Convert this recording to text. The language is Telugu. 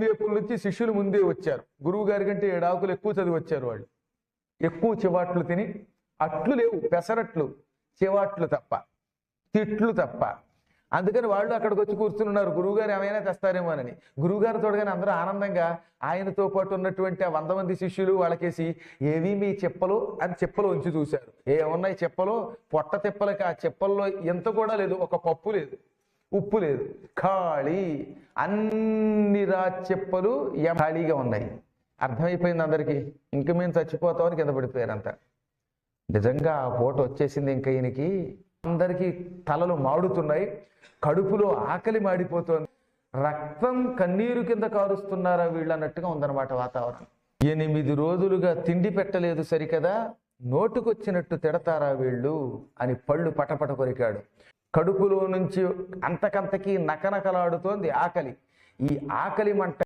వైపుల నుంచి శిష్యులు ముందే వచ్చారు. గురువు గారి కంటే 7 ఆకులు ఎక్కువ చదివి వచ్చారు. వాళ్ళు ఎక్కువ చివాట్లు తిని, అట్లు లేవు, పెసరట్లు, చివాట్లు తప్ప, తిట్లు తప్ప. అందుకని వాళ్ళు అక్కడికి వచ్చి కూర్చున్నారు, గురువుగారు ఏమైనా తెస్తారేమోనని. గురువుగారు తోడగానే అందరూ ఆనందంగా ఆయనతో పాటు ఉన్నటువంటి ఆ 100 మంది శిష్యులు వాళ్ళకేసి ఏవి మీ చెప్పలు అని చెప్పలు ఉంచి చూశారు. ఏమున్నాయి చెప్పలు? పొట్ట తిప్పలకి ఆ చెప్పల్లో ఎంత కూడా లేదు, ఒక పప్పు లేదు, ఉప్పు లేదు, ఖాళీ. అన్ని చెప్పలు ఖాళీగా ఉన్నాయి. అర్థమైపోయింది అందరికీ. ఇంక మేము చచ్చిపోతామని కింద పడిపోయారంతా. నిజంగా ఆ పూట వచ్చేసింది ఇంకా ఈయనకి. అందరికీ తలలు మాడుతున్నాయి, కడుపులో ఆకలి మాడిపోతోంది, రక్తం కన్నీరు కింద కారుస్తున్నారా వీళ్ళు అన్నట్టుగా ఉందన్నమాట వాతావరణం. 8 రోజులుగా తిండి పెట్టలేదు సరికదా, నోటుకొచ్చినట్టు తిడతారా వీళ్ళు అని పళ్ళు పటపట కొరికాడు. కడుపులో నుంచి అంతకంతకీ నకనకలాడుతోంది ఆకలి. ఈ ఆకలి మంట